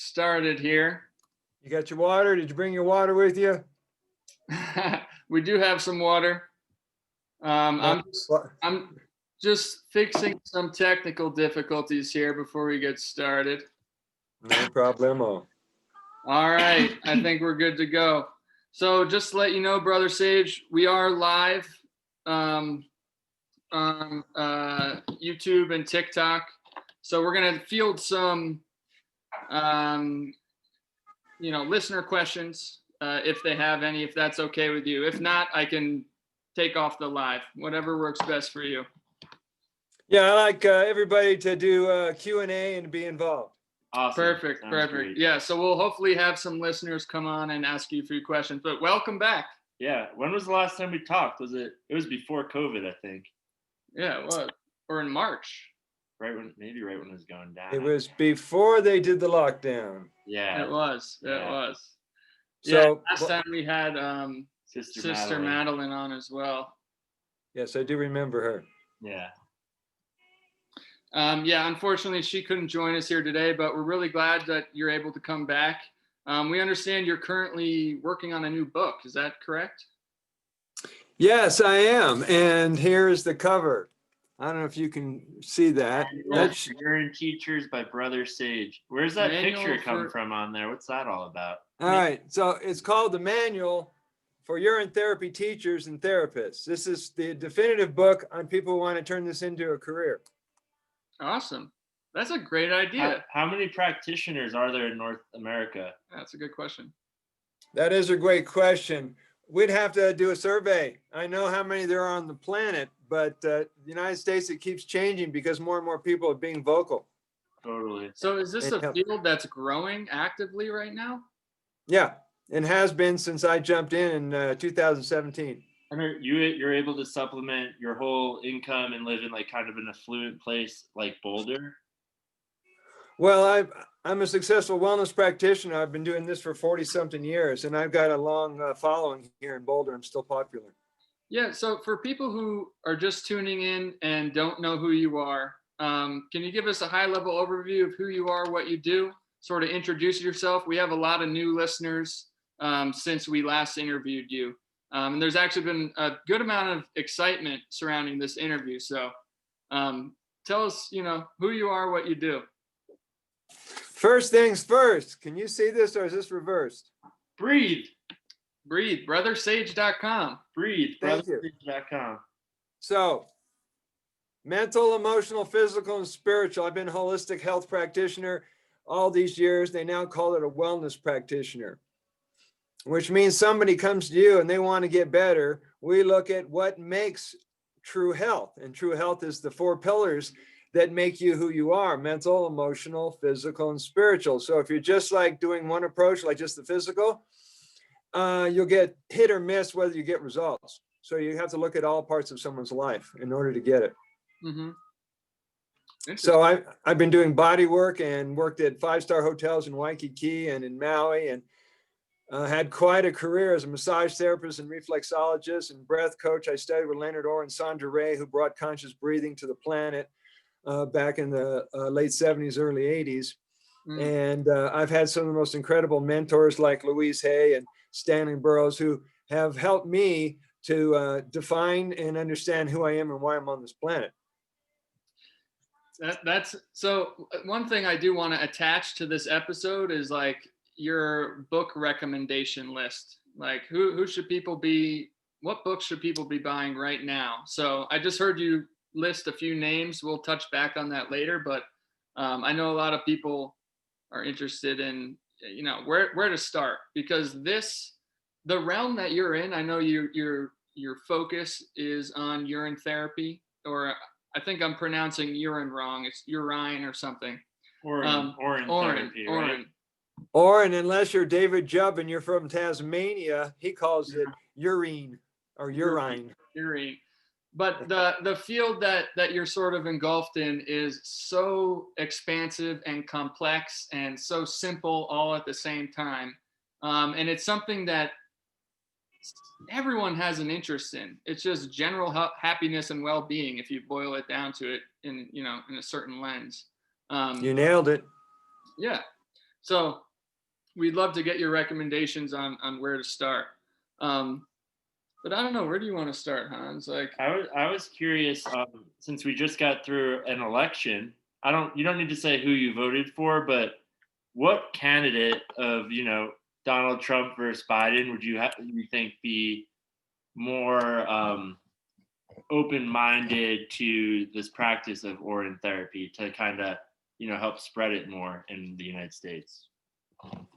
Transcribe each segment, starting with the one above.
started here. You got your water? Did you bring your water with you? We do have some water. I'm just fixing some technical difficulties here before we get started. No problemo. All right, I think we're good to go. So just to let you know, Brother Sage, we are live on YouTube and TikTok. So we're gonna field some, listener questions if they have any, if that's okay with you. If not, I can take off the live, whatever works best for you. Yeah, I like everybody to do Q&A and be involved. Awesome. Perfect. Great. Yeah, so we'll hopefully have some listeners come on and ask you a few questions, but welcome back. Yeah, when was the last time we talked? It was before COVID, I think. Yeah, it was. Or in March. Right when it was going down. It was before they did the lockdown. Yeah. It was. So last time we had Sister Madeline on as well. Yes, I do remember her. Yeah. Unfortunately, she couldn't join us here today, but we're really glad that you're able to come back. We understand you're currently working on a new book. Is that correct? Yes, I am. And here's the cover. I don't know if you can see that. That's Urine Teachers by Brother Sage. Where's that picture come from on there? What's that all about? All right. So it's called the Manual for Urine Therapy Teachers and Therapists. This is the definitive book on people who want to turn this into a career. Awesome. That's a great idea. How many practitioners are there in North America? That's a good question. That is a great question. We'd have to do a survey. I know how many there are on the planet, but the United States, it keeps changing because more and more people are being vocal. Totally. So is this a field that's growing actively right now? Yeah, it has been since I jumped in 2017. And you're able to supplement your whole income and live in like kind of an affluent place like Boulder? Well, I'm a successful wellness practitioner. I've been doing this for 40-something years, and I've got a long following here in Boulder. I'm still popular. Yeah, so for people who are just tuning in and don't know who you are, can you give us a high-level overview of who you are, what you do, sort of introduce yourself? We have a lot of new listeners since we last interviewed you. And there's actually been a good amount of excitement surrounding this interview. So tell us, who you are, what you do. First things first. Can you see this, or is this reversed? Breathe. BrothersAge.com. Breathe. BrothersAge.com. So, mental, emotional, physical, and spiritual. I've been a holistic health practitioner all these years. They now call it a wellness practitioner, which means somebody comes to you and they want to get better. We look at what makes true health, and true health is the 4 pillars that make you who you are: mental, emotional, physical, and spiritual. So if you're just like doing one approach, like just the physical, you'll get hit or miss whether you get results. So you have to look at all parts of someone's life in order to get it. Mm-hmm. So I've been doing body work and worked at 5-star hotels in Waikiki and in Maui, and had quite a career as a massage therapist and reflexologist and breath coach. I studied with Leonard Orr and Sandra Ray, who brought conscious breathing to the planet back in the late 70s, early 80s. And I've had some of the most incredible mentors like Louise Hay and Stanley Burroughs, who have helped me to define and understand who I am and why I'm on this planet. That's so one thing I do want to attach to this episode is like your book recommendation list. Like who should people be, what books should people be buying right now? So I just heard you list a few names. We'll touch back on that later, but I know a lot of people are interested in, where to start, because the realm that you're in, I know your focus is on urine therapy, or I think I'm pronouncing urine wrong. It's urine or something. Urine Therapy, right? Or, and unless you're David Jubb and you're from Tasmania, he calls it urine or urine. Urine. But the field that you're sort of engulfed in is so expansive and complex and so simple all at the same time. And it's something that everyone has an interest in. It's just general happiness and well-being, if you boil it down to it in a certain lens. You nailed it. Yeah. So we'd love to get your recommendations on where to start. But I don't know, where do you want to start, Hans? Like, I was curious, since we just got through an election. You don't need to say who you voted for, but what candidate of Donald Trump versus Biden would you think be more open-minded to this practice of Urine Therapy to kind of help spread it more in the United States? I'll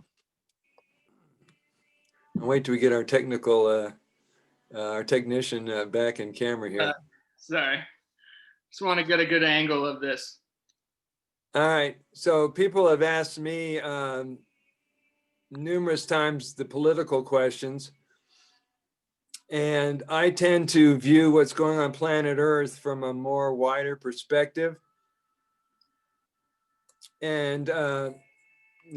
wait till we get our technician back in camera here. Sorry, just want to get a good angle of this. All right, so people have asked me numerous times the political questions, and I tend to view what's going on planet Earth from a more wider perspective. And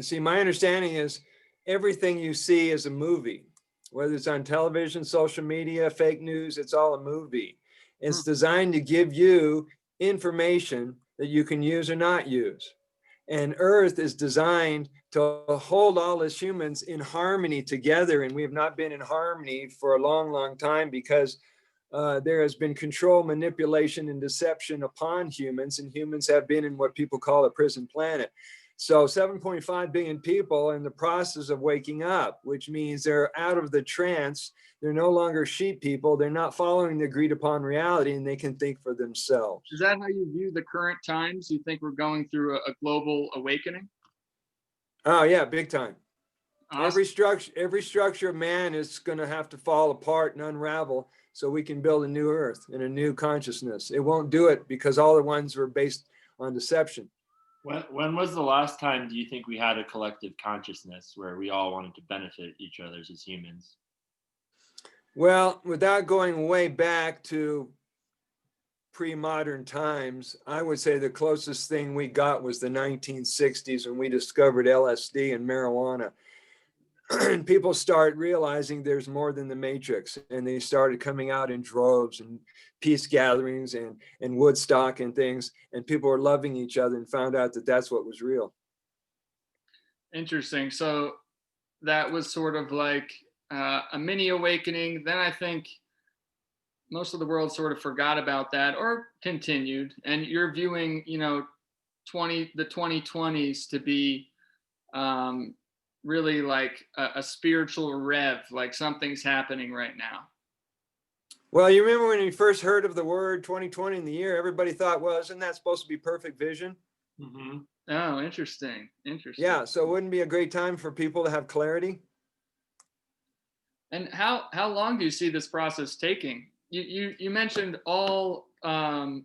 see, my understanding is everything you see is a movie, whether it's on television, social media, fake news, it's all a movie. It's designed to give you information that you can use or not use. And Earth is designed to hold all us humans in harmony together. And we have not been in harmony for a long, long time because there has been control, manipulation, and deception upon humans, and humans have been in what people call a prison planet. So 7.5 billion people are in the process of waking up, which means they're out of the trance. They're no longer sheep people. They're not following the agreed upon reality, and they can think for themselves. Is that how you view the current times? You think we're going through a global awakening? Oh yeah, big time. Awesome. Every structure of man is going to have to fall apart and unravel so we can build a new earth and a new consciousness. It won't do it because all the ones were based on deception. When was the last time do you think we had a collective consciousness where we all wanted to benefit each other as humans? Well, without going way back to pre-modern times, I would say the closest thing we got was the 1960s when we discovered LSD and marijuana. And people start realizing there's more than the matrix, and they started coming out in droves and peace gatherings and Woodstock and things, and people were loving each other and found out that that's what was real. Interesting. So that was sort of like a mini awakening. Then I think most of the world sort of forgot about that or continued, and you're viewing the 2020s to be really like a spiritual rev, like something's happening right now. Well, you remember when you first heard of the word 2020 in the year, everybody thought, well, isn't that supposed to be perfect vision? Mm-hmm. Oh, interesting. Yeah, so it wouldn't be a great time for people to have clarity? And how long do you see this process taking? You mentioned all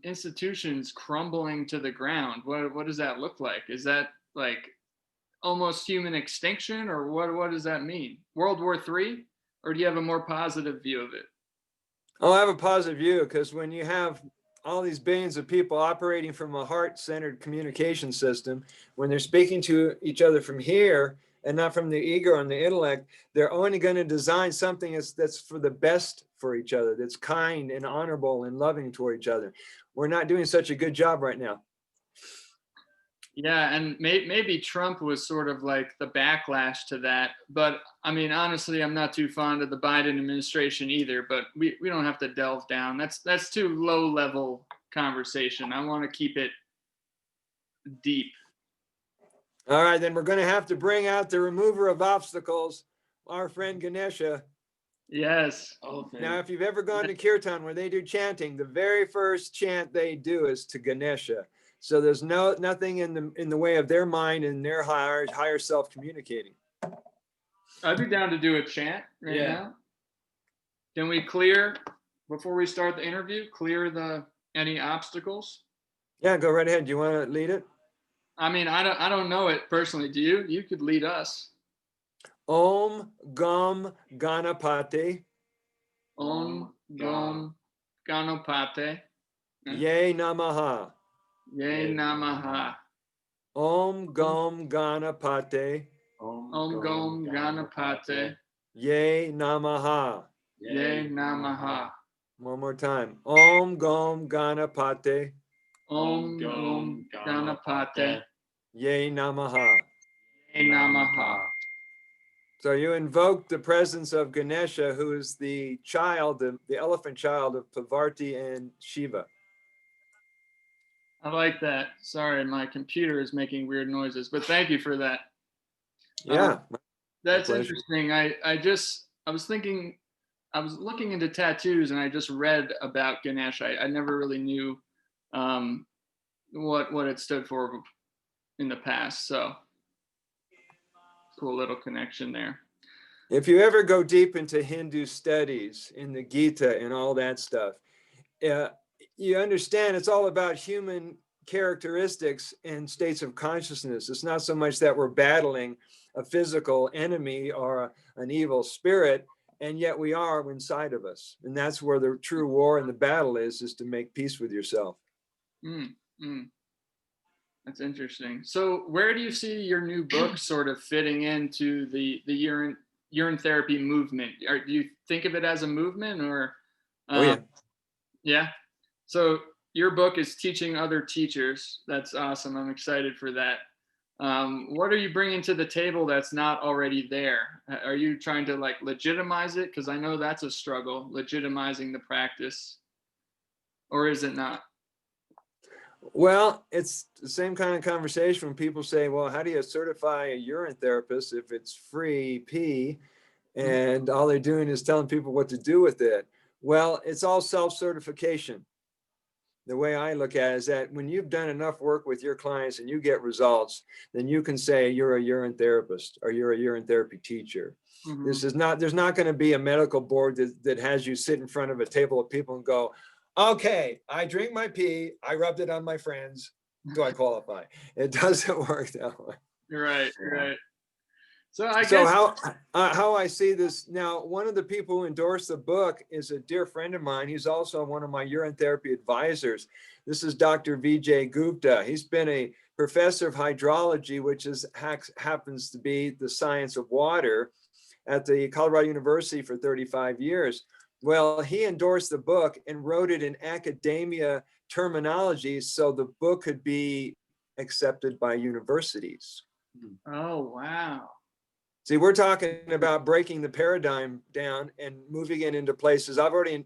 institutions crumbling to the ground. What does that look like? Is that like almost human extinction, or what does that mean? World War III, or do you have a more positive view of it? Oh, I have a positive view, because when you have all these billions of people operating from a heart-centered communication system, when they're speaking to each other from here and not from the ego and the intellect, they're only going to design something that's for the best for each other, that's kind and honorable and loving toward each other. We're not doing such a good job right now. Yeah, and maybe Trump was sort of like the backlash to that. But I mean, honestly, I'm not too fond of the Biden administration either, but we don't have to delve down. That's too low level conversation. I want to keep it deep. All right, then we're going to have to bring out the remover of obstacles, our friend Ganesha. Yes. Now, if you've ever gone to Kirtan where they do chanting, the very first chant they do is to Ganesha. So there's nothing in the way of their mind and their higher self communicating. I'd be down to do a chant right now. Can we clear, before we start the interview, any obstacles? Yeah, go right ahead. Do you want to lead it? I mean, I don't know it personally. Do you? You could lead us. Om Gam Ganapate. Om Gam Ganapate. Ye Namaha. Ye Namaha. Om Gam Ganapate. Om Gam Ganapate. Ye Namaha. Ye Namaha. One more time. Om Gam Ganapate. Om Gam Ganapate. Ye Namaha. Namaha. So you invoke the presence of Ganesha, who is the child, the elephant child of Parvati and Shiva. I like that. Sorry, my computer is making weird noises, but thank you for that. Yeah, That's pleasure. interesting. I was thinking, I was looking into tattoos, and I just read about Ganesh. I never really knew what it stood for in the past. So cool little connection there. If you ever go deep into Hindu studies in the Gita and all that stuff, you understand it's all about human characteristics and states of consciousness. It's not so much that we're battling a physical enemy or an evil spirit, and yet we are inside of us. And that's where the true war and the battle is to make peace with yourself. That's interesting. So where do you see your new book sort of fitting into the urine therapy movement? Do you think of it as a movement, or Oh yeah. Yeah. So your book is teaching other teachers. That's awesome. I'm excited for that. What are you bringing to the table that's not already there? Are you trying to like legitimize it? Because I know that's a struggle, legitimizing the practice. Or is it not? Well, it's the same kind of conversation when people say, well, how do you certify a urine therapist if it's free pee and all they're doing is telling people what to do with it? Well, it's all self-certification. The way I look at it is that when you've done enough work with your clients and you get results, then you can say you're a urine therapist or you're a urine therapy teacher. Mm-hmm. There's not going to be a medical board that has you sit in front of a table of people and go, okay, I drink my pee, I rubbed it on my friends, do I qualify? It doesn't work that way. Right. So I So guess how I see this now, one of the people who endorsed the book is a dear friend of mine. He's also one of my urine therapy advisors. This is Dr. Vijay Gupta. He's been a professor of hydrology, which happens to be the science of water at the Colorado University for 35 years. Well, he endorsed the book and wrote it in academia terminology so the book could be accepted by universities. Oh, wow. See, we're talking about breaking the paradigm down and moving it into places. I've already,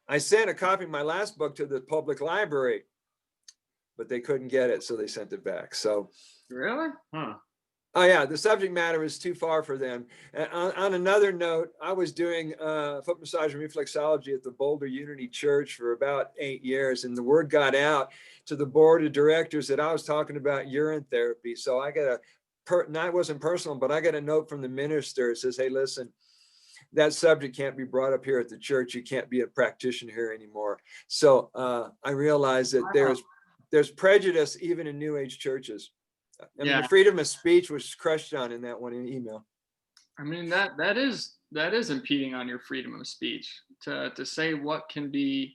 I sent a copy of my last book to the public library, but they couldn't get it, so they sent it back. So, really? Oh yeah, the subject matter was too far for them. On another note, I was doing foot massage and reflexology at the Boulder Unity Church for about 8 years, and the word got out to the board of directors that I was talking about urine therapy. So I got it wasn't personal, but I got a note from the minister. It says, hey, listen, that subject can't be brought up here at the church. You can't be a practitioner here anymore. So I realized that there's prejudice even in New Age churches. I mean, the freedom of speech was crushed on in that one email. I mean, that is impeding on your freedom of speech to say what can be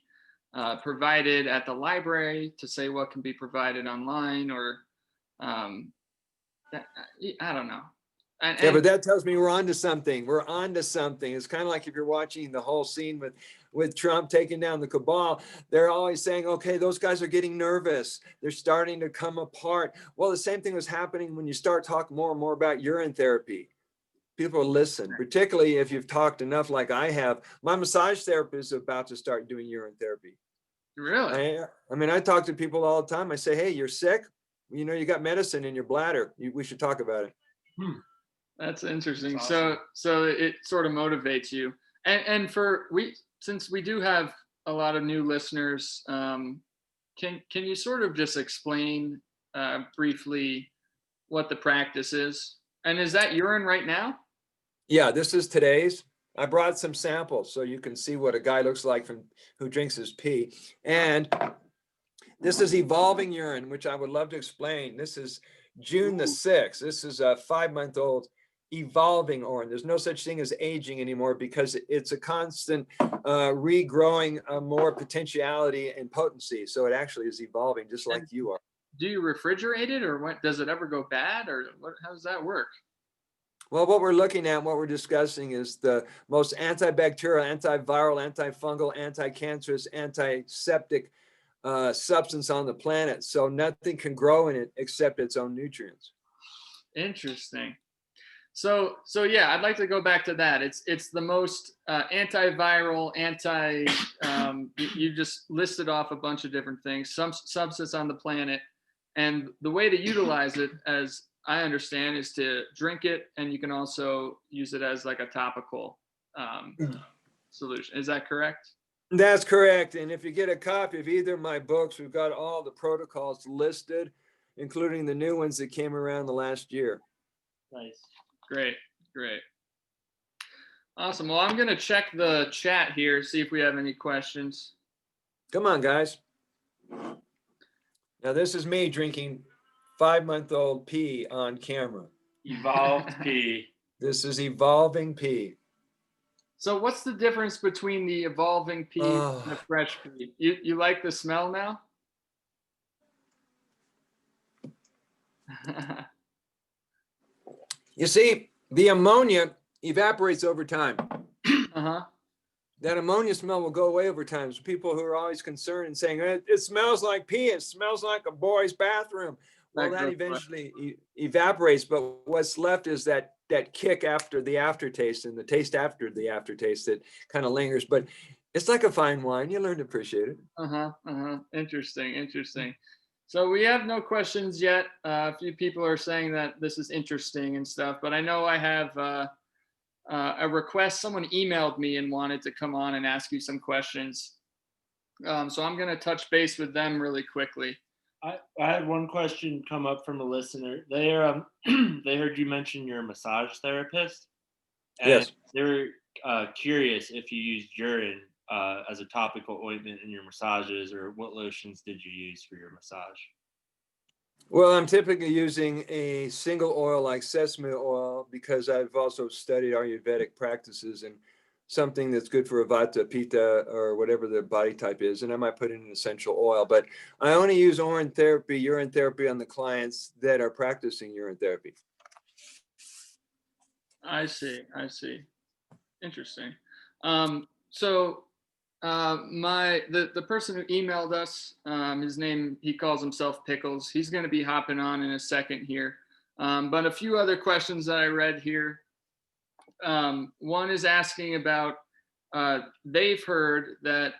provided at the library, to say what can be provided online, or I don't know. Yeah, but that tells me we're onto something. We're onto something. It's kind of like if you're watching the whole scene with Trump taking down the cabal, they're always saying, okay, those guys are getting nervous. They're starting to come apart. Well, the same thing was happening when you start talking more and more about urine therapy. People listen, particularly if you've talked enough like I have. My massage therapist is about to start doing urine therapy. Really? I mean, I talk to people all the time. I say, hey, you're sick. You know, you got medicine in your bladder. We should talk about it. That's interesting. That's awesome. So it sort of motivates you. And since we do have a lot of new listeners, can you sort of just explain briefly what the practice is? And is that urine right now? Yeah, this is today's. I brought some samples so you can see what a guy looks like who drinks his pee. And this is evolving urine, which I would love to explain. This is June the 6th. This is a 5-month-old evolving urine. There's no such thing as aging anymore because it's a constant regrowing more potentiality and potency. So it actually is evolving just like you are. Do you refrigerate it, or what? Does it ever go bad, or how does that work? Well, what we're looking at, what we're discussing is the most antibacterial, antiviral, antifungal, anti-cancerous, antiseptic substance on the planet. So nothing can grow in it except its own nutrients. Interesting. So yeah, I'd like to go back to that. It's the most antiviral, you just listed off a bunch of different things, some substance on the planet, and the way to utilize it, as I understand, is to drink it, and you can also use it as like a topical solution. Is that correct? That's correct. And if you get a copy of either of my books, we've got all the protocols listed, including the new ones that came around the last year. Nice. Great. Awesome. Well, I'm going to check the chat here, see if we have any questions. Come on, guys. Now, this is me drinking 5-month-old pee on camera. Evolved pee. This is evolving pee. So what's the difference between the evolving pee and the fresh pee? You like the smell now? You see, the ammonia evaporates over time. Uh-huh. That ammonia smell will go away over time. So people who are always concerned and saying, it smells like pee, it smells like a boy's bathroom. Well, that eventually evaporates, but what's left is that kick after the aftertaste, and the taste after the aftertaste that kind of lingers. But it's like a fine wine. You learn to appreciate it. Interesting. So we have no questions yet. A few people are saying that this is interesting and stuff, but I know I have a request. Someone emailed me and wanted to come on and ask you some questions. So I'm going to touch base with them really quickly. I had one question come up from a listener. They they heard you mention you're a massage therapist. And yes. They were curious if you used urine as a topical ointment in your massages, or what lotions did you use for your massage? Well, I'm typically using a single oil like sesame oil because I've also studied Ayurvedic practices, and something that's good for Vata, Pitta, or whatever the body type is. And I might put in an essential oil, but I only use urine therapy on the clients that are practicing urine therapy. I see. Interesting. So the person who emailed us, his name, he calls himself Pickles. He's going to be hopping on in a second here. But a few other questions that I read here. One is asking about, they've heard that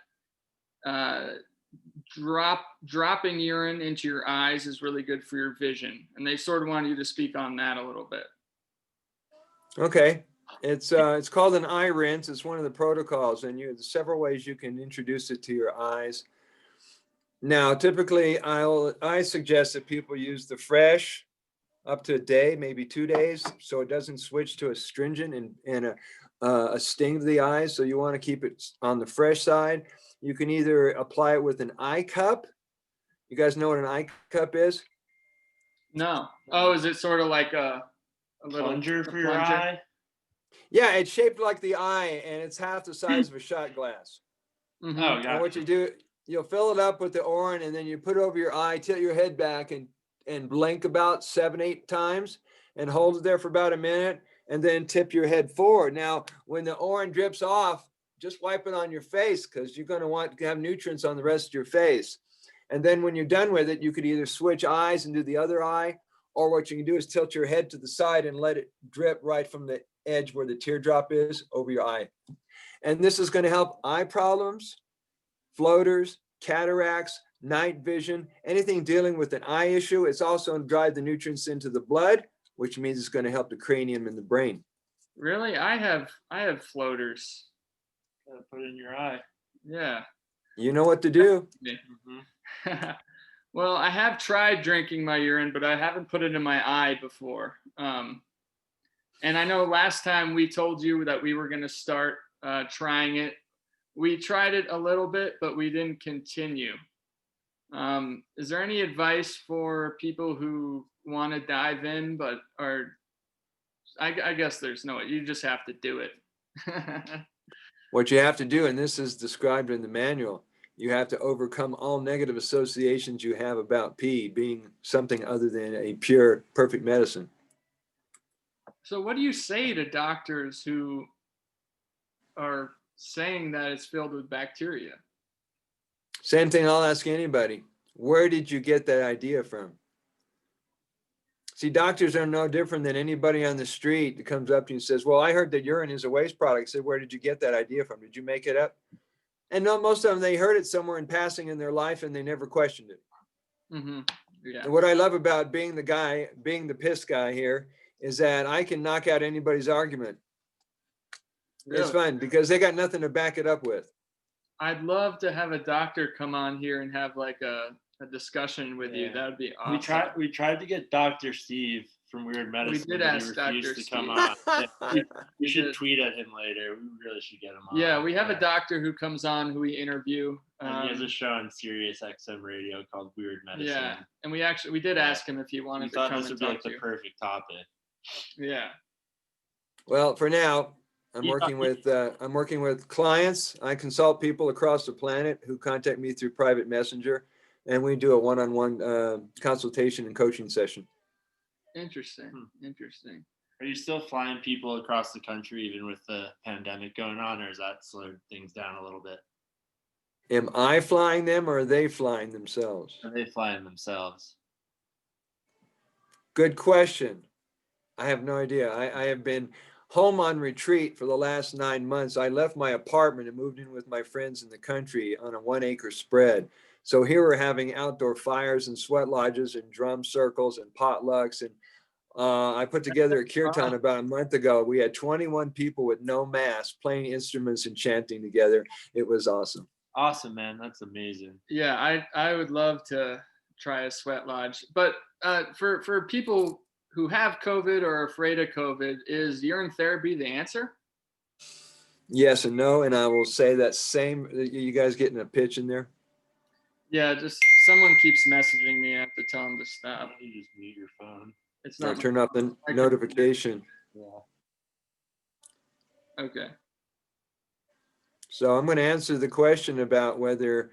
dropping urine into your eyes is really good for your vision. And they sort of want you to speak on that a little bit. Okay. It's called an eye rinse. It's one of the protocols, and there's several ways you can introduce it to your eyes. Now, typically, I suggest that people use the fresh up to a day, maybe 2 days, so it doesn't switch to astringent and a sting to the eyes. So you want to keep it on the fresh side. You can either apply it with an eye cup. You guys know what an eye cup is? No. Oh, is it sort of like a little plunger for your eye? Yeah, it's shaped like the eye, and it's half the size of a shot glass. Mm-hmm. Oh, gotcha. And what you do, you'll fill it up with the urine, and then you put it over your eye, tilt your head back, and blink about 7-8 times, and hold it there for about a minute, and then tip your head forward. Now, when the urine drips off, just wipe it on your face, because you're going to want to have nutrients on the rest of your face. And then when you're done with it, you could either switch eyes and do the other eye, or what you can do is tilt your head to the side and let it drip right from the edge where the teardrop is over your eye. And this is going to help eye problems, floaters, cataracts, night vision, anything dealing with an eye issue. It's also going to drive the nutrients into the blood, which means it's going to help the cranium and the brain. Really? I have floaters. Gotta put it in your eye. Yeah. You know what to do. Mm-hmm. Well, I have tried drinking my urine, but I haven't put it in my eye before. And I know last time we told you that we were going to start trying it. We tried it a little bit, but we didn't continue. Is there any advice for people who want to dive in, but I guess there's no, you just have to do it. What you have to do, and this is described in the manual, you have to overcome all negative associations you have about pee being something other than a pure, perfect medicine. So what do you say to doctors who are saying that it's filled with bacteria? Same thing I'll ask anybody. Where did you get that idea from? See, doctors are no different than anybody on the street that comes up to you and says, well, I heard that urine is a waste product. I said, where did you get that idea from? Did you make it up? And no, most of them, they heard it somewhere in passing in their life and they never questioned it. Mm-hmm. Yeah. And what I love about being the piss guy here, is that I can knock out anybody's argument. Really? It's fun because they got nothing to back it up with. I'd love to have a doctor come on here and have like a discussion with you. That would be awesome. We tried to get Dr. Steve from Weird Medicine. We did ask he refused Dr. to come Steve. on. We should tweet at him later. We really should get him on. Yeah, we have a doctor who comes on who we interview. And he has a show on Sirius XM radio called Weird Medicine. Yeah, and we did ask him if he wanted to come and talk to you. We thought this would be like the perfect topic. Yeah. Well, for now, I'm working with clients. I consult people across the planet who contact me through private messenger, and we do a one-on-one consultation and coaching session. Interesting. Interesting. Are you still flying people across the country even with the pandemic going on, or has that slowed things down a little bit? Am I flying them or are they flying themselves? Are they flying themselves? Good question. I have no idea. I have been home on retreat for the last 9 months. I left my apartment and moved in with my friends in the country on a 1-acre spread. So here we're having outdoor fires and sweat lodges and drum circles and potlucks. And I put together a kirtan about a month ago. We had 21 people with no mask playing instruments and chanting together. It was awesome. Awesome, man. That's amazing. Yeah, I would love to try a sweat lodge. But for people who have COVID or are afraid of COVID, is urine therapy the answer? Yes and no. And I will say that same, you guys getting a pitch in there? Yeah, just someone keeps messaging me. I have to tell them to stop. You just mute your phone. It's No, not. turn off the notification. Yeah. Okay. So I'm going to answer the question about whether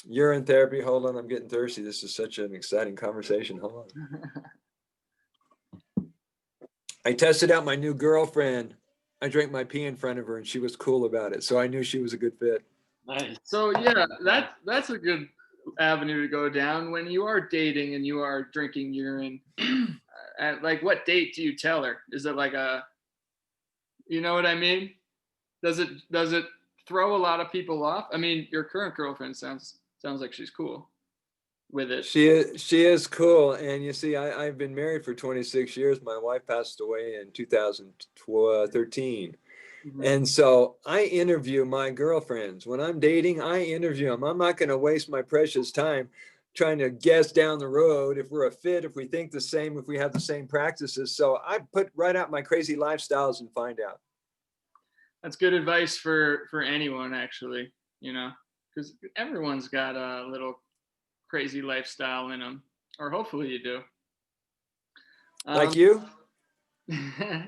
urine therapy. Hold on, I'm getting thirsty. This is such an exciting conversation. Hold on. I tested out my new girlfriend. I drank my pee in front of her and she was cool about it. So I knew she was a good fit. Nice. So yeah, that's a good avenue to go down when you are dating and you are drinking urine. At like what date do you tell her? Is it like you know what I mean? Does it throw a lot of people off? I mean, your current girlfriend sounds like she's cool with it. She is cool. And you see, I've been married for 26 years. My wife passed away in 2013. Mm-hmm. And so I interview my girlfriends. When I'm dating, I interview them. I'm not going to waste my precious time trying to guess down the road if we're a fit, if we think the same, if we have the same practices. So I write out my crazy lifestyles and find out. That's good advice for anyone, actually, you know, because everyone's got a little crazy lifestyle in them, or hopefully you do. Like you?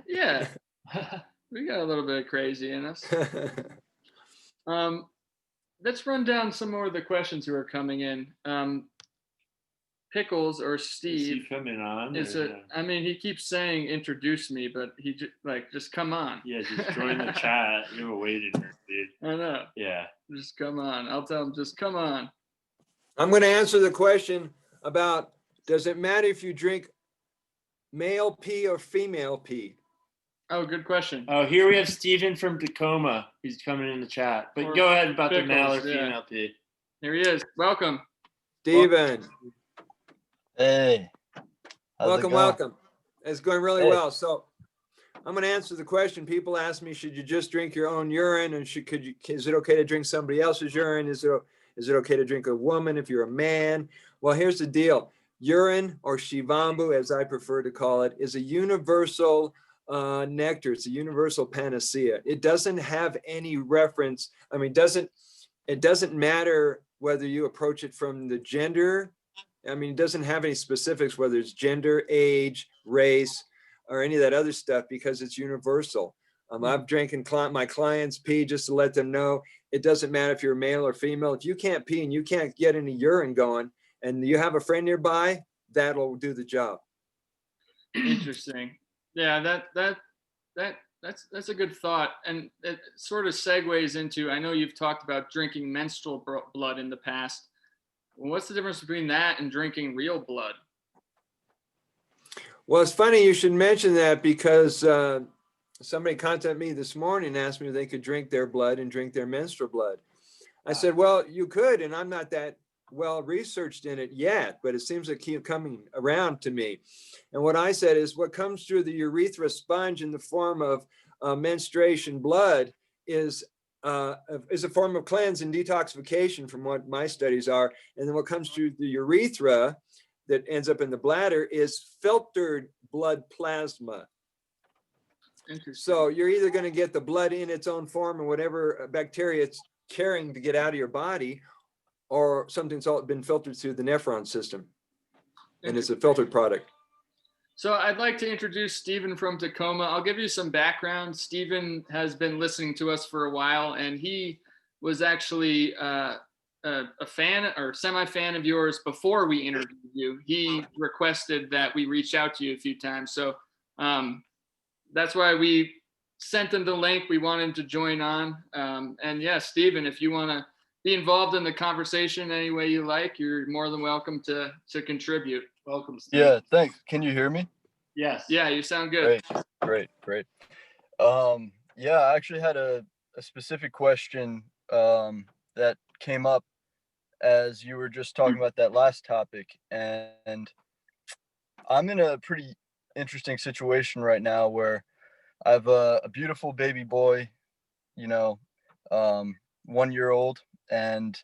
Yeah. We got a little bit of crazy in us. Let's run down some more of the questions who are coming in. Pickles or Steve. Is he coming on? I mean, he keeps saying introduce me, but he just come on. Yeah, just join the chat. You have a waiting list, dude. I know. Yeah. Just come on. I'll tell him just come on. I'm going to answer the question about, does it matter if you drink male pee or female pee? Oh, good question. Oh, here we have Steven from Tacoma. He's coming in the chat. But Or go ahead about Pickles, the male or female pee. Here he is. Welcome. Steven. Hey. Welcome. It's going really well. So I'm going to answer the question. People ask me, should you just drink your own urine? And is it okay to drink somebody else's urine? Is it okay to drink a woman if you're a man? Well, here's the deal. Urine, or shivambu, as I prefer to call it, is a universal nectar. It's a universal panacea. It doesn't have any reference. I mean, it doesn't matter whether you approach it from the gender. I mean, it doesn't have any specifics, whether it's gender, age, race, or any of that other stuff, because it's universal. I've drinking my clients pee just to let them know it doesn't matter if you're male or female. If you can't pee and you can't get any urine going and you have a friend nearby, that'll do the job. Interesting. Yeah, that's a good thought. And it sort of segues into, I know you've talked about drinking menstrual blood in the past. What's the difference between that and drinking real blood? Well, it's funny you should mention that because somebody contacted me this morning and asked me if they could drink their blood and drink their menstrual blood. I said, well, you could, and I'm not that well researched in it yet, but it seems to keep coming around to me. And what I said is what comes through the urethra sponge in the form of menstruation blood is a form of cleanse and detoxification from what my studies are. And then what comes through the urethra that ends up in the bladder is filtered blood plasma. So you're either going to get the blood in its own form and whatever bacteria it's carrying to get out of your body, or something's been filtered through the nephron system, and it's a filtered product. So I'd like to introduce Stephen from Tacoma. I'll give you some background. Stephen has been listening to us for a while, and he was actually a fan or semi-fan of yours before we interviewed you. He requested that we reach out to you a few times. So that's why we sent him the link. We want him to join on. And yeah, Stephen, if you want to be involved in the conversation any way you like, you're more than welcome to contribute. Welcome, Steve. Yeah, thanks. Can you hear me? Yes. Yeah, you sound good. Great. Yeah, I actually had a specific question that came up as you were just talking about that last topic, and I'm in a pretty interesting situation right now where I have a beautiful baby boy, 1 year old, and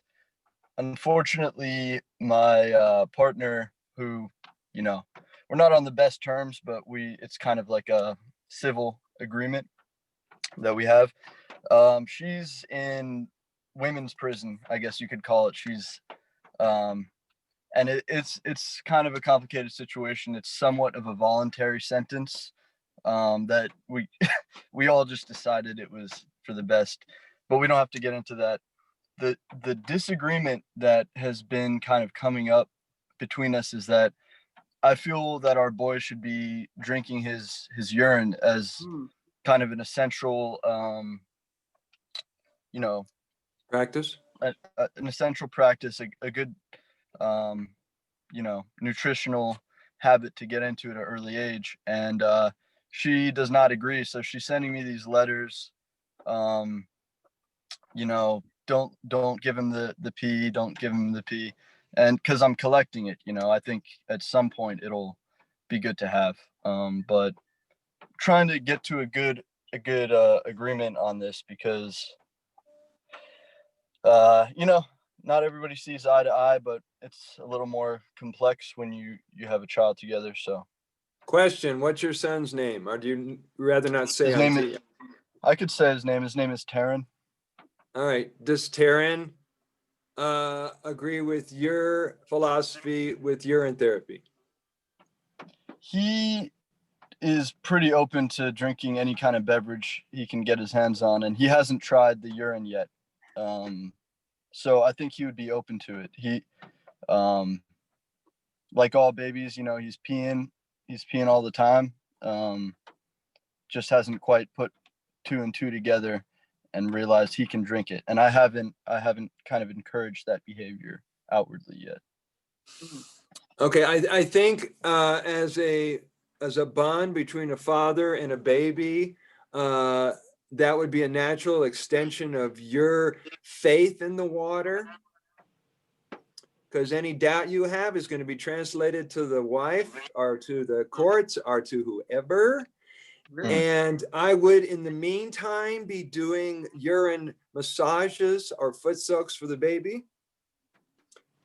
unfortunately my partner, who, we're not on the best terms, but it's kind of like a civil agreement that we have. She's in women's prison, I guess you could call it. She's and it's kind of a complicated situation. It's somewhat of a voluntary sentence that we all just decided it was for the best, but we don't have to get into that. The disagreement that has been kind of coming up between us is that I feel that our boy should be drinking his urine as kind of an essential Practice. An essential practice, a good nutritional habit to get into at an early age. And she does not agree, so she's sending me these letters, don't give him the pee, don't give him the pee. And because I'm collecting it, I think at some point it'll be good to have, but trying to get to a good agreement on this, because not everybody sees eye to eye, but it's a little more complex when you have a child together. So Question, what's your son's name? Or do you rather not say his name? I could say his name. His name is Taryn. All right. Does Taryn agree with your philosophy with urine therapy? He is pretty open to drinking any kind of beverage he can get his hands on, and he hasn't tried the urine yet. So I think he would be open to it. He, like all babies, he's peeing all the time. Just hasn't quite put 2 and 2 together and realized he can drink it. And I haven't kind of encouraged that behavior outwardly yet. Okay, I think as a bond between a father and a baby, that would be a natural extension of your faith in the water, because any doubt you have is going to be translated to the wife or to the courts or to whoever. And I would, in the meantime, be doing urine massages or foot soaks for the baby.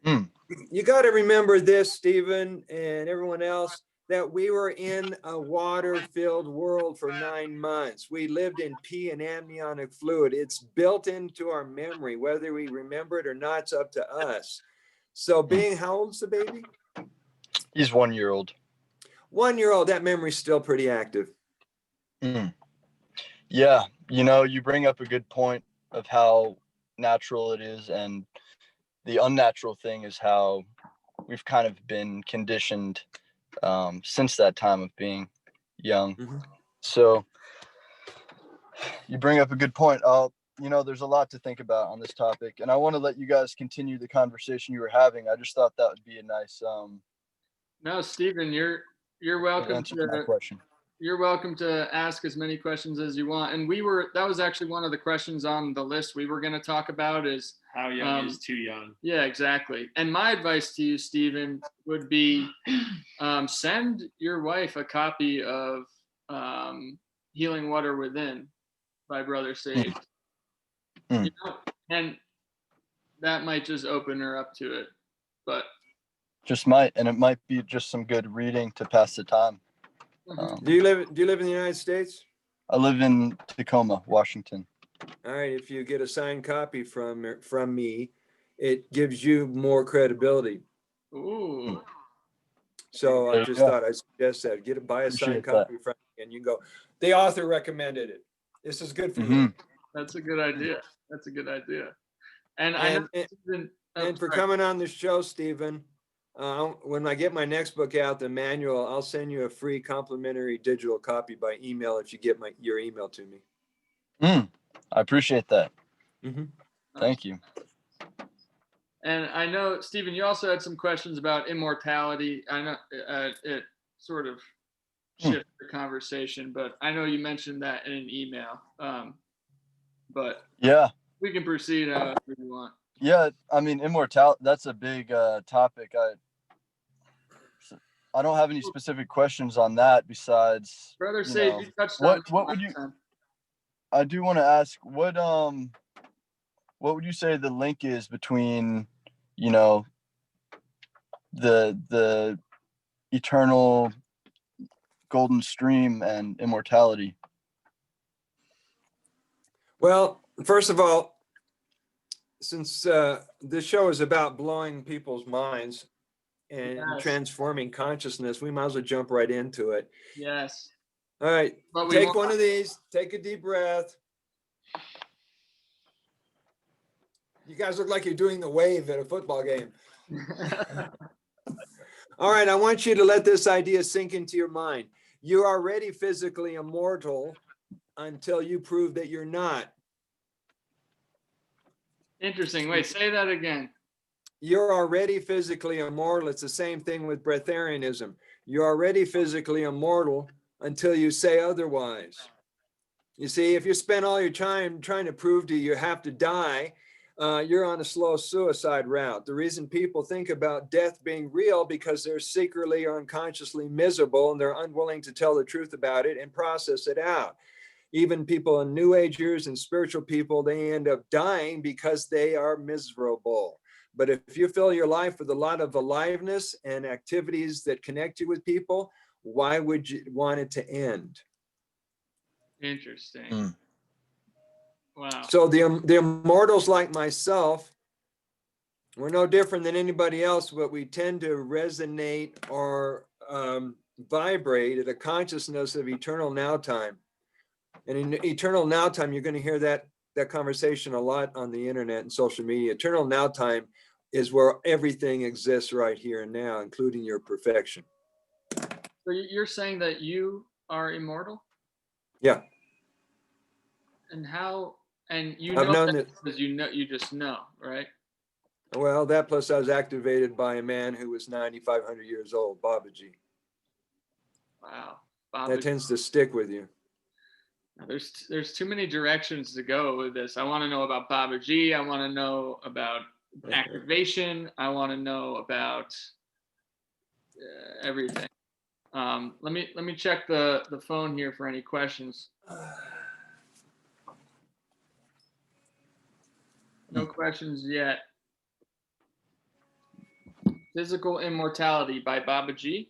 You got to remember this, Stephen, and everyone else, that we were in a water-filled world for 9 months. We lived in pee and amniotic fluid. It's built into our memory. Whether we remember it or not, it's up to us. So how old's the baby? He's 1 year old. 1 year old, that memory's still pretty active. Yeah, you bring up a good point of how natural it is, and the unnatural thing is how we've kind of been conditioned since that time of being young. So you bring up a good point. There's a lot to think about on this topic, and I want to let you guys continue the conversation you were having. I just thought that would be a nice No, Stephen, You're Good welcome answer to my to. question. You're welcome to ask as many questions as you want. And that was actually one of the questions on the list we were going to talk about is How young is too young? Yeah, exactly. And my advice to you, Stephen, would be send your wife a copy of Healing Water Within by Brother Saved. Mm. You know, and that might just open her up to it. But Just might, and it might be just some good reading to pass the time. Do you live in the United States? I live in Tacoma, Washington. All right, if you get a signed copy from me, it gives you more credibility. ooh, So I just thought I'd suggest that. Buy a signed Appreciate copy from me, and you go, the author recommended it. This is good for you. that's a good idea. That's a good idea. And I know Stephen, And for coming on the show, Stephen, when I get my next book out, the manual, I'll send you a free complimentary digital copy by email if you get your email to me. I appreciate that. Mhm. Thank you. And I know, Stephen, you also had some questions about immortality. I know it sort of shifted the conversation, but I know you mentioned that in an email. But Yeah. we can proceed however you want. Yeah, I mean, immortality, that's a big topic. I don't have any specific questions on that besides, Brother you Sage, know, you touched on what would you, I do want to ask, what would you say the link is between, you know, the eternal golden stream and immortality? Well, first of all, since this show is about blowing people's minds and transforming consciousness, we might as well jump right into it. Yes. All right, take one of these, take a deep breath. You guys look like you're doing the wave at a football game. All right, I want you to let this idea sink into your mind. You're already physically immortal until you prove that you're not. Interesting. Wait, say that again. You're already physically immortal. It's the same thing with breatharianism. You're already physically immortal until you say otherwise. You see, if you spend all your time trying to prove to you have to die, you're on a slow suicide route. The reason people think about death being real because they're secretly or unconsciously miserable and they're unwilling to tell the truth about it and process it out. Even people in New Agers and spiritual people, they end up dying because they are miserable. But if you fill your life with a lot of aliveness and activities that connect you with people, why would you want it to end? Interesting. Wow. So the immortals like myself, we're no different than anybody else, but we tend to resonate or vibrate at a consciousness of eternal now time. And in eternal now time, you're going to hear that conversation a lot on the internet and social media. Eternal now time is where everything exists right here and now, including your perfection. So you're saying that you are immortal? Yeah. And how? And you I've know known that because you just know, right? Well, that plus I was activated by a man who was 9,500 years old, Babaji. Wow. That tends to stick with you. There's too many directions to go with this. I want to know about Babaji. I want to know about activation. I want to know about everything. Let me check the phone here for any questions. No questions yet. Physical Immortality by Babaji.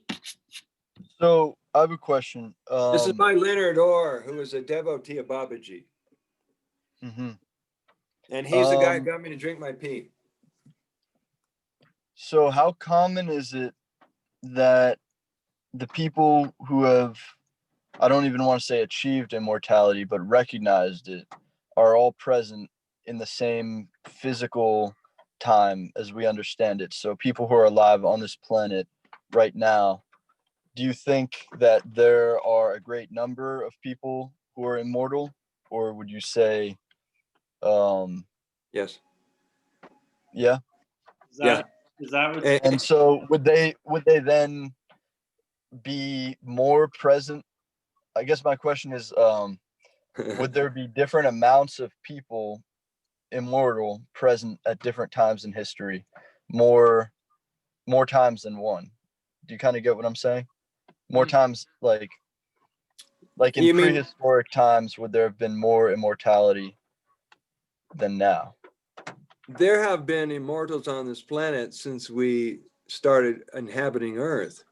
So I have a question. This is by Leonard Orr, who is a devotee of Babaji. And he's the guy who got me to drink my pee. So how common is it that the people who have, I don't even want to say achieved immortality, but recognized it, are all present in the same physical time as we understand it? So people who are alive on this planet right now, do you think that there are a great number of people who are immortal, or would you say yes? Is that what? And so would they then be more present? I guess my question is, would there be different amounts of people immortal present at different times in history, more times than one? Do you kind of get what I'm saying? More times, like in You mean prehistoric times, would there have been more immortality than now? there have been immortals on this planet since we started inhabiting Earth.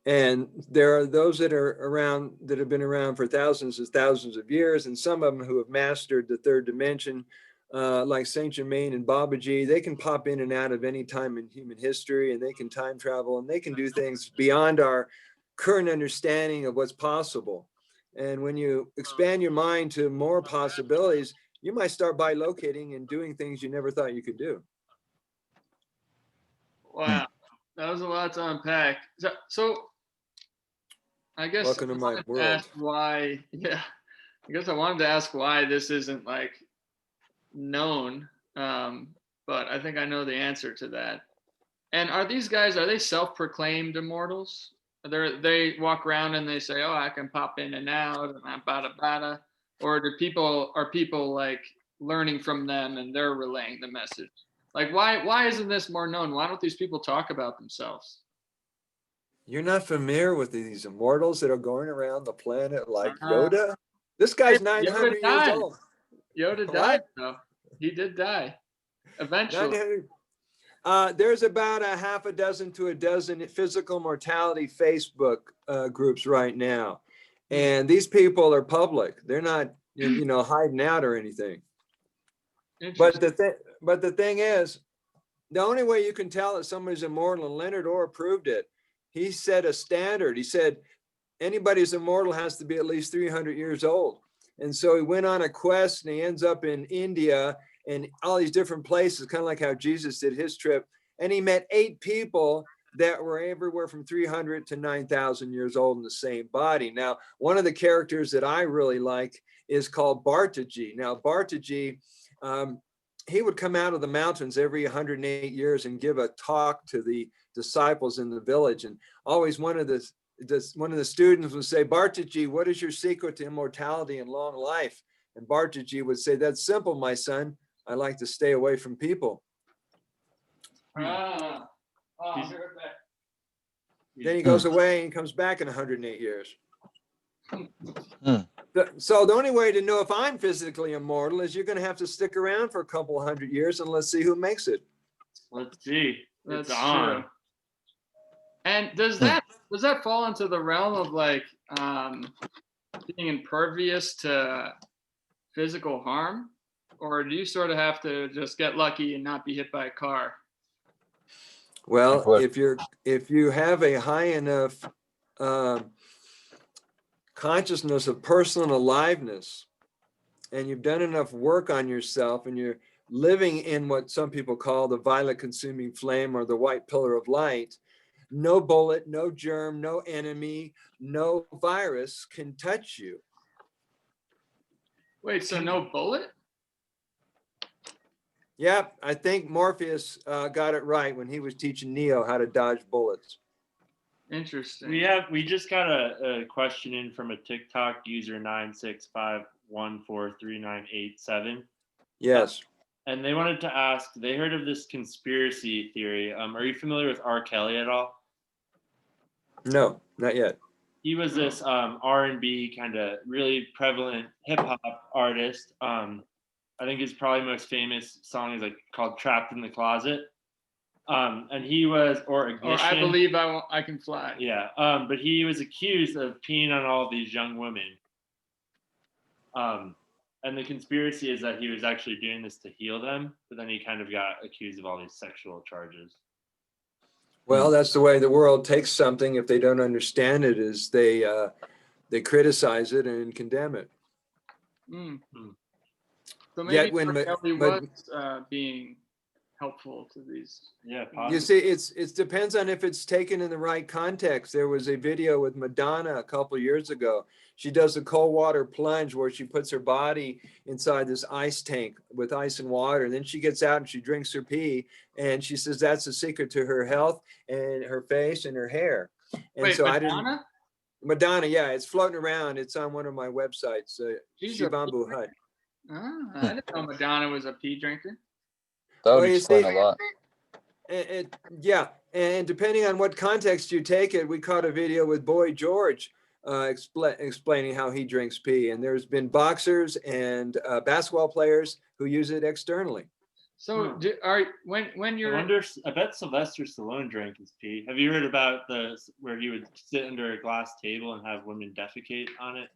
And there are those that are around, that have been around for thousands of years, and some of them who have mastered the third dimension, like Saint Germain and Babaji. They can pop in and out of any time in human history, and they can time travel, and they can do things beyond our current understanding of what's possible. And when you expand your mind to more possibilities, you might start by locating and doing things you never thought you could do. Wow, that was a lot to unpack. So I guess Welcome to I my wanted to world. ask why. Yeah, I guess I wanted to ask why this isn't like known, but I think I know the answer to that. And are these guys, are they self-proclaimed immortals? They walk around and they say, "Oh, I can pop in and out, and bada bada," or are people like learning from them and they're relaying the message? Like, why isn't this more known? Why don't these people talk about themselves? You're not familiar with these immortals that are going around the planet like Uh, Yoda? This guy's Yoda 900 years died. old. Yoda died, though. He did die eventually. 900. There's about a half a dozen to a dozen physical mortality Facebook groups right now. And these people are public. They're not, hiding out or anything. But the thing is, the only way you can tell that somebody's immortal, and Leonard Orr proved it. He set a standard. He said anybody who's immortal has to be at least 300 years old. And so he went on a quest, and he ends up in India and all these different places, kind of like how Jesus did his trip. And he met 8 people that were everywhere from 300 to 9,000 years old in the same body. Now, one of the characters that I really like is called Bartaji. Now, Bartaji, he would come out of the mountains every 108 years and give a talk to the disciples in the village. And always one of the students would say, "Bartaji, what is your secret to immortality and long life?" And Bartaji would say, "That's simple, my son. I like to stay away from people." I'll be right back. Then he goes away and comes back in 108 years. So the only way to know if I'm physically immortal is you're going to have to stick around for a couple 100 years, and let's see who makes it. Let's see. That's It's on. true. And does that fall into the realm of like being impervious to physical harm, or do you sort of have to just get lucky and not be hit by a car? Well, if you have a high enough consciousness of personal aliveness, and you've done enough work on yourself, and you're living in what some people call the violet consuming flame or the white pillar of light, no bullet, no germ, no enemy, no virus can touch you. Wait, so no bullet? Yeah, I think Morpheus got it right when he was teaching Neo how to dodge bullets. Interesting. We just got a question in from a TikTok user 965143987. Yes. And they wanted to ask, they heard of this conspiracy theory. Are you familiar with R. Kelly at all? No, not yet. He was this R&B kind of really prevalent hip hop artist. I think his probably most famous song is like called "Trapped in the Closet." And he was, or Ignition. Or I Believe I Can Fly. Yeah. But he was accused of peeing on all of these young women. And the conspiracy is that he was actually doing this to heal them, but then he kind of got accused of all these sexual charges. Well, that's the way the world takes something. If they don't understand it, is they criticize it and condemn it. So maybe Kelly was being helpful to these. Yeah, possibly. You see, it depends on if it's taken in the right context. There was a video with Madonna a couple of years ago. She does a cold water plunge where she puts her body inside this ice tank with ice and water. And then she gets out and she drinks her pee. And she says that's the secret to her health and her face and her hair. And Wait, so Madonna? Madonna, yeah, it's floating around. It's on one of my websites, She's a Shivambu Hut. I didn't know Madonna was a pee drinker. That would Well, you explain see- a lot. Yeah, and depending on what context you take it, we caught a video with Boy George explaining how he drinks pee, and there's been boxers and basketball players who use it externally. So when you're I bet Sylvester Stallone drank his pee. Have you heard about where he would sit under a glass table and have women defecate on it?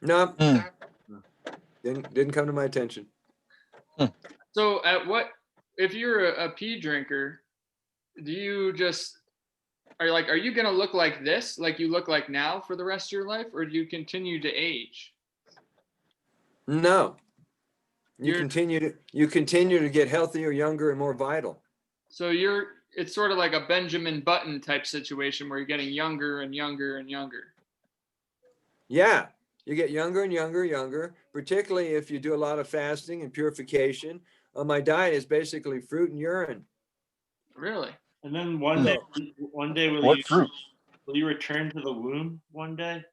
No, Mm. didn't come to my attention. so if you're a pee drinker, do you just are you gonna look like this, like you look like now for the rest of your life, or do you continue to age? No, you You're- continue to get healthier, younger, and more vital. So it's sort of like a Benjamin Button type situation where you're getting younger and younger and younger. Yeah, you get younger and younger, particularly if you do a lot of fasting and purification. My diet is basically fruit and urine. Really? And then one day What fruit? will you return to the womb one day?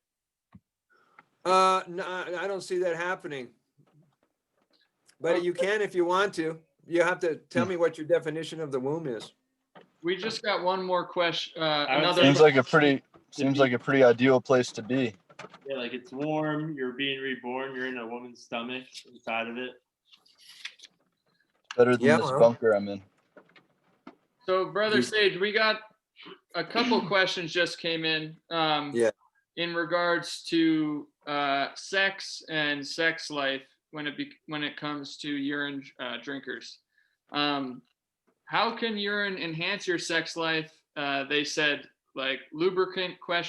No, I don't see that happening. But you can if you want to. You have to tell me what your definition of the womb is. We just got one more question. Seems like a pretty ideal place to be. Yeah, like it's warm. You're being reborn. You're in a woman's stomach inside of it. Better than Yeah, this well. bunker I'm in. So, Brother Sage, we got a couple questions just came in. Yeah. In regards to sex and sex life when it comes to urine drinkers. How can urine enhance your sex life? They said like lubricant ? I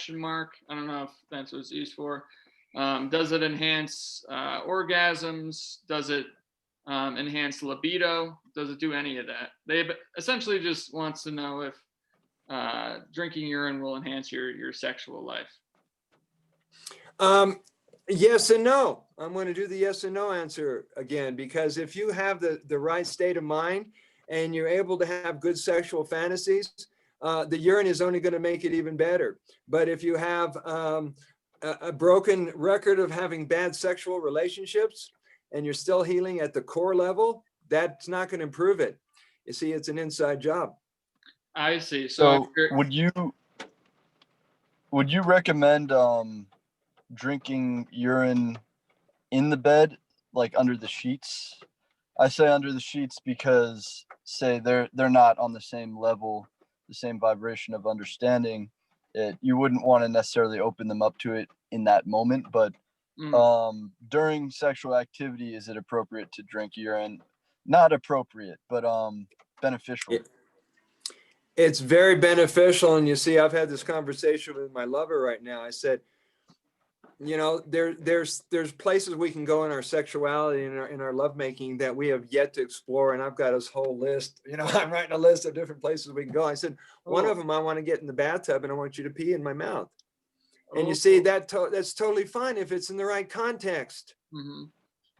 don't know if that's what it's used for. Does it enhance orgasms? Does it enhance libido? Does it do any of that? They essentially just wants to know if drinking urine will enhance your sexual life. Yes and no. I'm going to do the yes and no answer again, because if you have the right state of mind and you're able to have good sexual fantasies, the urine is only going to make it even better. But if you have a broken record of having bad sexual relationships and you're still healing at the core level, that's not going to improve it. You see, it's an inside job. I see. So would you recommend drinking urine in the bed, like under the sheets? I say under the sheets because say they're not on the same level, the same vibration of understanding. You wouldn't want to necessarily open them up to it in that moment, but during sexual activity, is it appropriate to drink urine? Not appropriate, but beneficial. It's very beneficial. And you see, I've had this conversation with my lover right now. I said, you know, there's places we can go in our sexuality and in our lovemaking that we have yet to explore. And I've got this whole list, you know, I'm writing a list of different places we can go. I said, one of them, I want to get in the bathtub and I want you to pee in my mouth. And you see, that's totally fine if it's in the right context. Mm-hmm.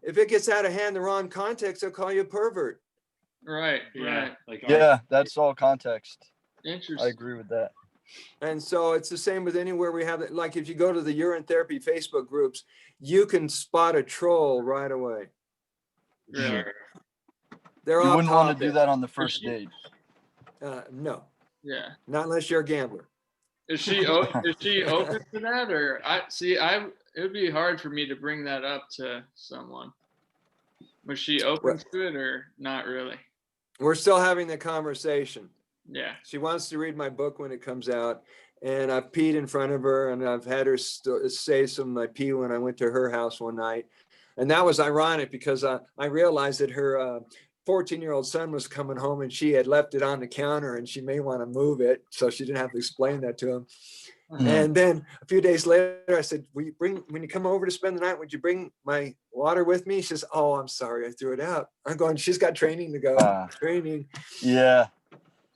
If it gets out of hand, the wrong context, they'll call you a pervert. Right. Yeah, Right. like That's all context. Interesting. I agree with that. And so it's the same with anywhere we have it. Like if you go to the Urine Therapy Facebook groups, you can spot a troll right away. Really? They're You off wouldn't want to topic. do that on the first date. No, Yeah. not unless you're a gambler. Is she open to that, or it would be hard for me to bring that up to someone. Was she open to it or not really? We're still having the conversation. Yeah. She wants to read my book when it comes out, and I've peed in front of her, and I've had her say some of my pee when I went to her house one night. And that was ironic because I realized that her 14-year-old son was coming home and she had left it on the counter and she may want to move it. So she didn't have to explain that to him. Mm-hmm. And then a few days later, I said, when you come over to spend the night, would you bring my water with me? She says, oh, I'm sorry, I threw it out. I'm going, she's got training to go. Training. Yeah.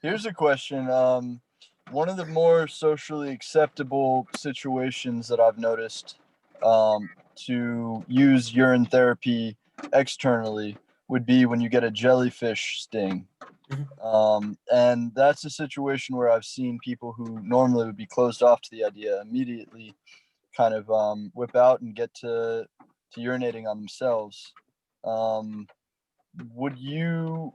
Here's a question. One of the more socially acceptable situations that I've noticed to use urine therapy externally would be when you get a jellyfish sting. And that's a situation where I've seen people who normally would be closed off to the idea immediately kind of whip out and get to urinating on themselves. Would you,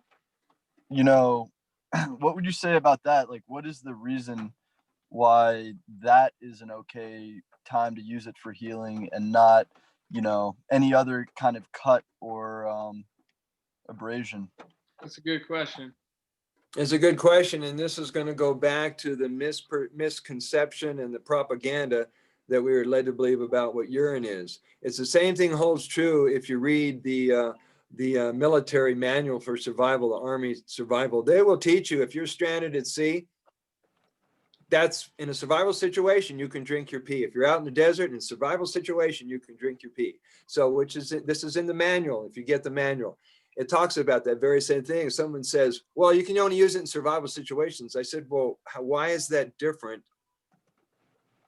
what would you say about that? Like, what is the reason why that is an okay time to use it for healing and not, any other kind of cut or abrasion? That's a good question. It's a good question, and this is going to go back to the misconception and the propaganda that we were led to believe about what urine is. It's the same thing holds true if you read the military manual for survival, the Army survival. They will teach you if you're stranded at sea, that's in a survival situation, you can drink your pee. If you're out in the desert in a survival situation, you can drink your pee. So this is in the manual, if you get the manual. It talks about that very same thing. If someone says, well, you can only use it in survival situations. I said, well, why is that different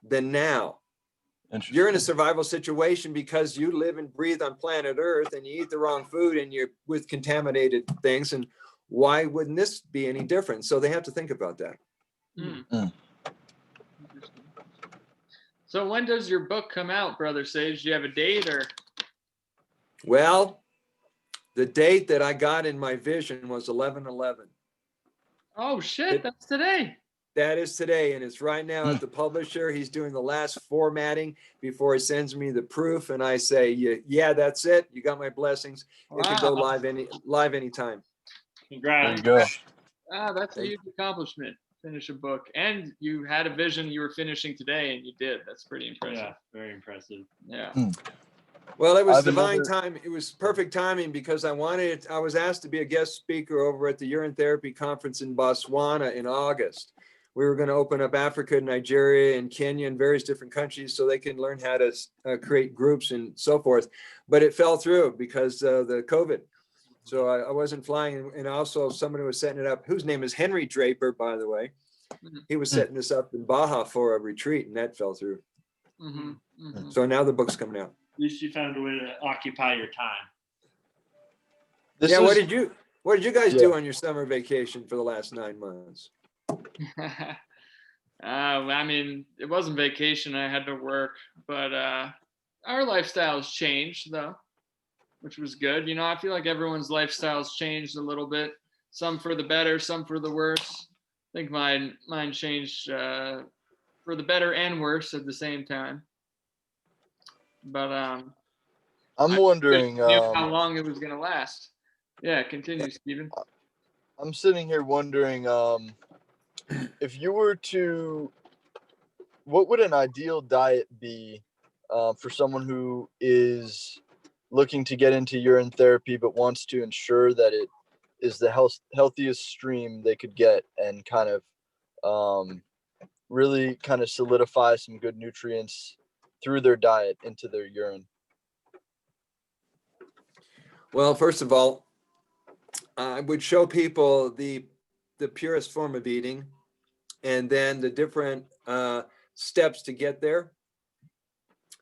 than now? You're in a survival situation because you live and breathe on planet Earth and you eat the wrong food and you're with contaminated things. And why wouldn't this be any different? So they have to think about that. So when does your book come out, Brother Sage? Do you have a date or? Well, the date that I got in my vision was 11/11. Oh shit, that's today. That is today, and it's right now at the publisher. He's doing the last formatting before he sends me the proof, and I say, yeah, that's it. You got my blessings. Wow. It can go live anytime. Congrats. There you go. That's a huge accomplishment. Finish a book, and you had a vision you were finishing today, and you did. That's pretty impressive. Yeah, very impressive. Yeah. Well, it was divine time. It was perfect timing because I was asked to be a guest speaker over at the Urine Therapy conference in Botswana in August. We were going to open up Africa, Nigeria, and Kenya, and various different countries so they can learn how to create groups and so forth. But it fell through because of the COVID. So I wasn't flying. And also somebody was setting it up, whose name is Henry Draper, by the way. He was setting this up in Baja for a retreat, and that fell through. So now the book's coming out. At least you found a way to occupy your time. What did you guys do on your summer vacation for the last 9 months? I mean, it wasn't vacation. I had to work, but our lifestyles changed though, which was good. I feel like everyone's lifestyles changed a little bit. Some for the better, some for the worse. I think mine changed for the better and worse at the same time. But I'm wondering how long it was going to last. Yeah, continue, Stephen. I'm sitting here wondering if you were to, what would an ideal diet be for someone who is looking to get into urine therapy but wants to ensure that it is the healthiest stream they could get and kind of really kind of solidify some good nutrients through their diet into their urine? Well, first of all, I would show people the purest form of eating and then the different steps to get there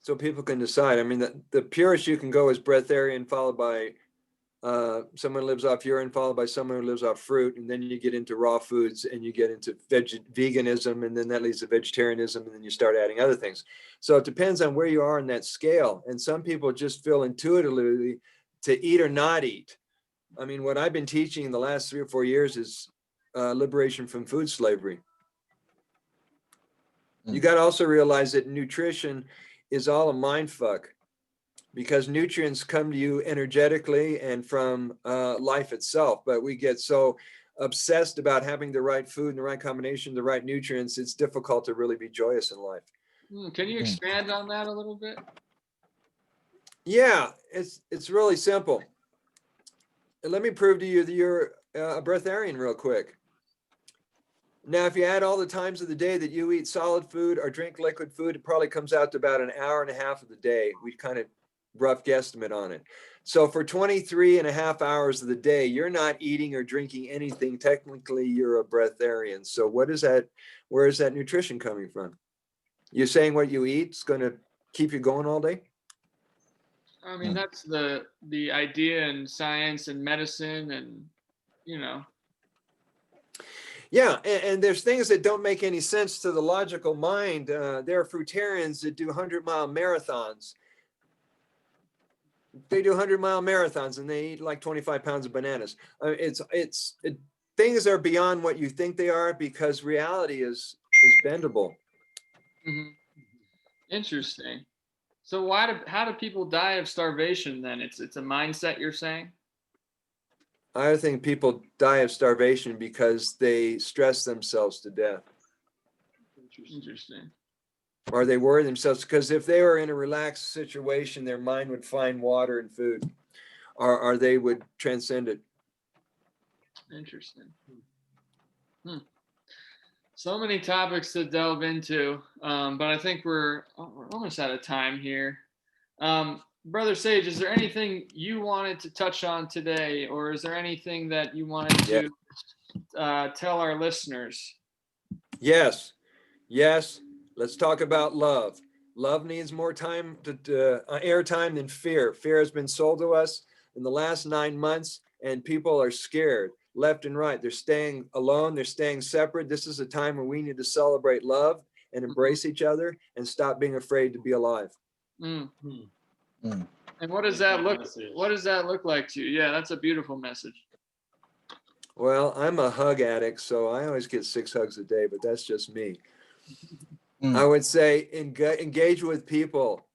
so people can decide. I mean, the purest you can go is breatharian, followed by someone who lives off urine, followed by someone who lives off fruit, and then you get into raw foods and you get into veganism, and then that leads to vegetarianism, and then you start adding other things. So it depends on where you are in that scale. And some people just feel intuitively to eat or not eat. I mean, what I've been teaching in the last 3 or 4 years is liberation from food slavery. You got to also realize that nutrition is all a mind fuck, because nutrients come to you energetically and from life itself. But we get so obsessed about having the right food and the right combination, the right nutrients, it's difficult to really be joyous in life. Can you expand on that a little bit? Yeah, it's really simple. And let me prove to you that you're a breatharian real quick. Now, if you add all the times of the day that you eat solid food or drink liquid food, it probably comes out to about an hour and a half of the day. We kind of rough guesstimate on it. So for 23 and a half hours of the day, you're not eating or drinking anything. Technically, you're a breatharian. So what is that? Where is that nutrition coming from? You're saying what you eat is going to keep you going all day? I mean, that's the idea in science and medicine, and Yeah, and there's things that don't make any sense to the logical mind. There are fruitarians that do 100-mile marathons. They do 100-mile marathons and they eat like 25 pounds of bananas. Things are beyond what you think they are because reality is bendable. Mhm. Interesting. So how do people die of starvation then? It's a mindset, you're saying? I think people die of starvation because they stress themselves to death, Interesting. or they worry themselves, because if they were in a relaxed situation, their mind would find water and food, or they would transcend it. Interesting. So many topics to delve into, but I think we're almost out of time here. Brother Sage, is there anything you wanted to touch on today, or is there anything that you wanted to tell our listeners? Yes. Let's talk about love. Love needs more time to airtime than fear. Fear has been sold to us in the last 9 months, and people are scared left and right. They're staying alone. They're staying separate. This is a time where we need to celebrate love and embrace each other and stop being afraid to be alive. Mm. Mm. And what does that look? What does that look like to you? Yeah, that's a beautiful message. Well, I'm a hug addict, so I always get 6 hugs a day, but that's just me. I would say engage with people.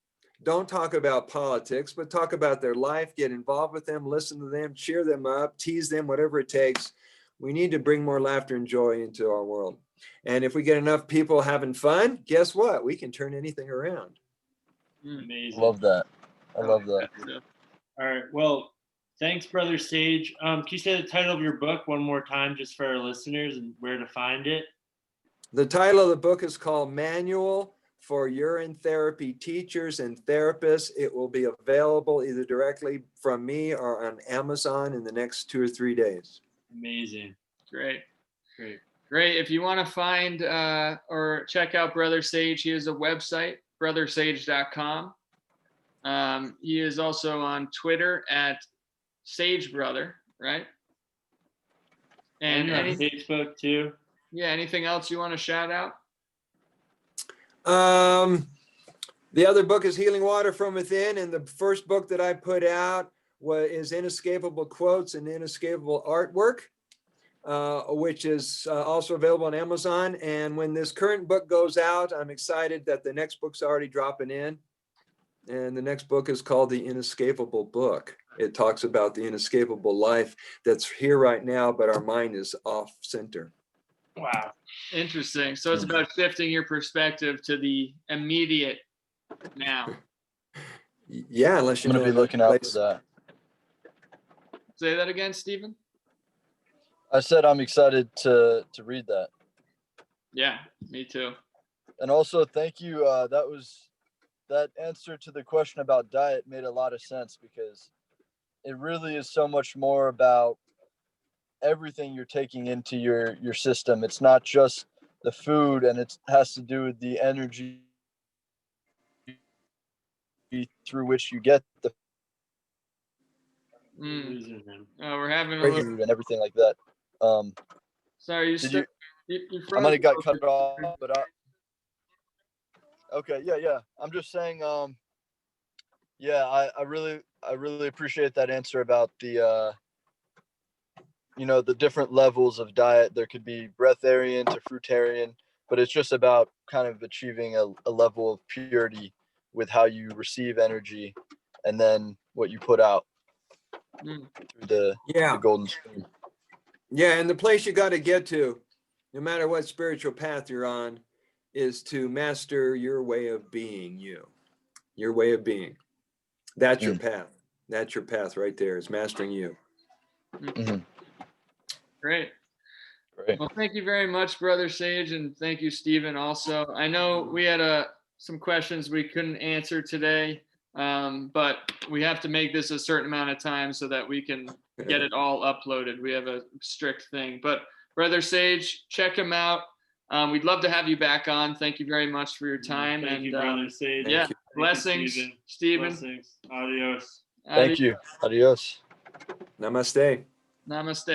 Don't talk about politics, but talk about their life. Get involved with them, listen to them, cheer them up, tease them, whatever it takes. We need to bring more laughter and joy into our world. And if we get enough people having fun, guess what? We can turn anything around. Amazing. Love that. I love that. All right. Well, thanks, Brother Sage. Can you say the title of your book one more time just for our listeners and where to find it? The title of the book is called Manual for Urine Therapy Teachers and Therapists. It will be available either directly from me or on Amazon in the next 2 or 3 days. Amazing. Great. If you want to find or check out Brother Sage, he has a website, brothersage.com. He is also on Twitter at SageBrother, right? And on Facebook too. Yeah, anything else you want to shout out? The other book is Healing Water from Within, and the first book that I put out is Inescapable Quotes and Inescapable Artwork, which is also available on Amazon. And when this current book goes out, I'm excited that the next book's already dropping in. And the next book is called The Inescapable Book. It talks about the inescapable life that's here right now, but our mind is off center. Wow. Interesting. So it's about shifting your perspective to the immediate now. Yeah, unless you I'm know. going to be looking out for that. Say that again, Stephen. I said I'm excited to read that. Yeah, me too. And also, thank you. That answer to the question about diet made a lot of sense, because it really is so much more about everything you're taking into your system. It's not just the food, and it has to do with the energy through which you get the we're having a food and everything like that. Sorry, you I might have got cut off, but okay, yeah. I'm just saying, I really appreciate that answer about the the different levels of diet. There could be breatharian to fruitarian, but it's just about kind of achieving a level of purity with how you receive energy and then what you put out through the golden stream. Yeah, and the place you got to get to, no matter what spiritual path you're on, is to master your way of being your way of being. That's your path. That's your path right there, is mastering you. Mm-hmm. Great. Well, thank you very much, Brother Sage, and thank you, Stephen, also. I know we had some questions we couldn't answer today, but we have to make this a certain amount of time so that we can get it all uploaded. We have a strict thing. But Brother Sage, check him out. We'd love to have you back on. Thank you very much for your time. Thank you, Brother Sage. Yeah, blessings, Stephen. Blessings. Adios. Thank you. Adios. Namaste. Namaste.